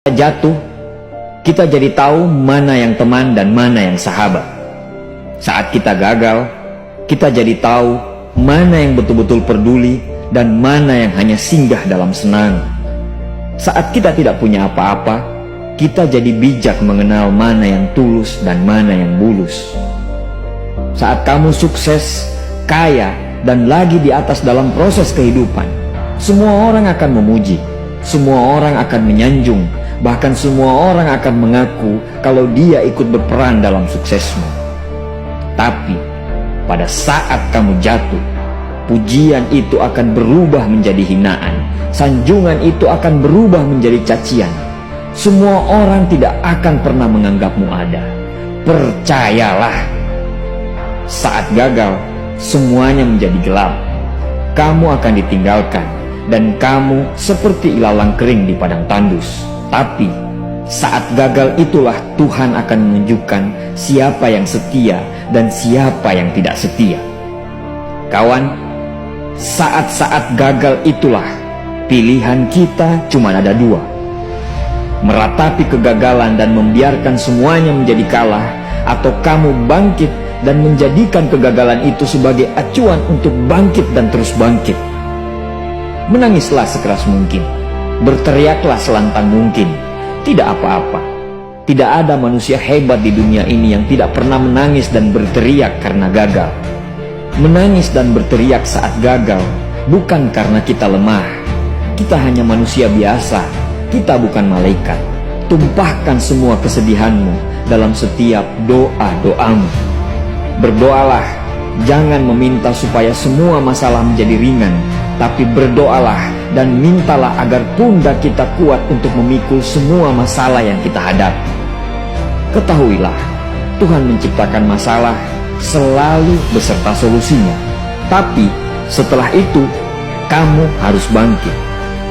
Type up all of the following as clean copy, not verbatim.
Kita jatuh, kita jadi tahu mana yang teman dan mana yang sahabat. Saat kita gagal, kita jadi tahu mana yang betul-betul peduli dan mana yang hanya singgah dalam senang. Saat kita tidak punya apa-apa, kita jadi bijak mengenal mana yang tulus dan mana yang bulus. Saat kamu sukses, kaya, dan lagi di atas dalam proses kehidupan, semua orang akan memuji, semua orang akan menyanjung, bahkan semua orang akan mengaku kalau dia ikut berperan dalam suksesmu. Tapi pada saat kamu jatuh, pujian itu akan berubah menjadi hinaan, sanjungan itu akan berubah menjadi cacian. Semua orang tidak akan pernah menganggapmu ada. Percayalah, saat gagal, semuanya menjadi gelap. Kamu akan ditinggalkan, dan kamu seperti ilalang kering di padang tandus. Tapi saat gagal itulah Tuhan akan menunjukkan siapa yang setia dan siapa yang tidak setia. Kawan, saat-saat gagal itulah pilihan kita cuma ada dua: meratapi kegagalan dan membiarkan semuanya menjadi kalah, atau kamu bangkit dan menjadikan kegagalan itu sebagai acuan untuk bangkit dan terus bangkit. Menangislah sekeras mungkin, berteriaklah selantang mungkin. Tidak apa-apa. Tidak ada manusia hebat di dunia ini yang tidak pernah menangis dan berteriak karena gagal. Menangis dan berteriak saat gagal bukan karena kita lemah. Kita hanya manusia biasa. Kita bukan malaikat. Tumpahkan semua kesedihanmu dalam setiap doa-doamu. Berdoalah, jangan meminta supaya semua masalah menjadi ringan, tapi berdoalah dan mintalah agar pundak kita kuat untuk memikul semua masalah yang kita hadapi. Ketahuilah, Tuhan menciptakan masalah selalu beserta solusinya. Tapi setelah itu, kamu harus bangkit.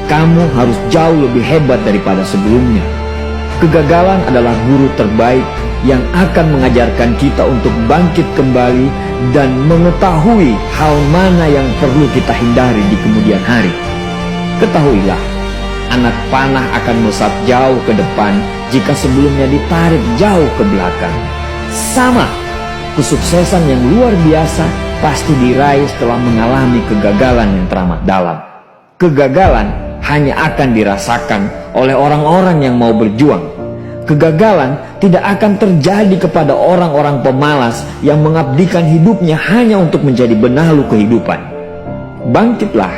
Kamu harus jauh lebih hebat daripada sebelumnya. Kegagalan adalah guru terbaik yang akan mengajarkan kita untuk bangkit kembali dan mengetahui hal mana yang perlu kita hindari di kemudian hari. Ketahuilah, anak panah akan melesat jauh ke depan jika sebelumnya ditarik jauh ke belakang. Sama, kesuksesan yang luar biasa pasti diraih setelah mengalami kegagalan yang teramat dalam. Kegagalan hanya akan dirasakan oleh orang-orang yang mau berjuang. Kegagalan tidak akan terjadi kepada orang-orang pemalas yang mengabdikan hidupnya hanya untuk menjadi benalu kehidupan. Bangkitlah,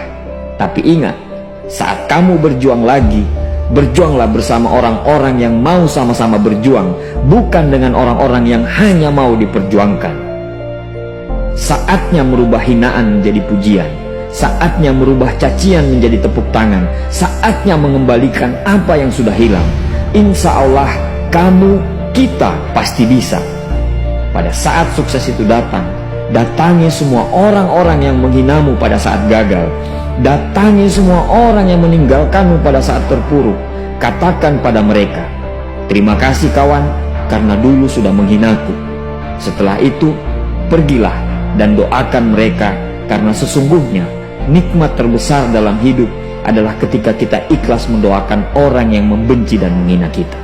tapi ingat, saat kamu berjuang lagi, berjuanglah bersama orang-orang yang mau sama-sama berjuang, bukan dengan orang-orang yang hanya mau diperjuangkan. Saatnya merubah hinaan menjadi pujian. Saatnya merubah cacian menjadi tepuk tangan. Saatnya mengembalikan apa yang sudah hilang. Insya Allah, kamu, kita pasti bisa. Pada saat sukses itu datang, datangi semua orang-orang yang menghinamu pada saat gagal. Datangi semua orang yang meninggalkanmu pada saat terpuruk. Katakan pada mereka, terima kasih kawan, karena dulu sudah menghinaku. Setelah itu, pergilah dan doakan mereka, karena sesungguhnya nikmat terbesar dalam hidup adalah ketika kita ikhlas mendoakan orang yang membenci dan menghina kita.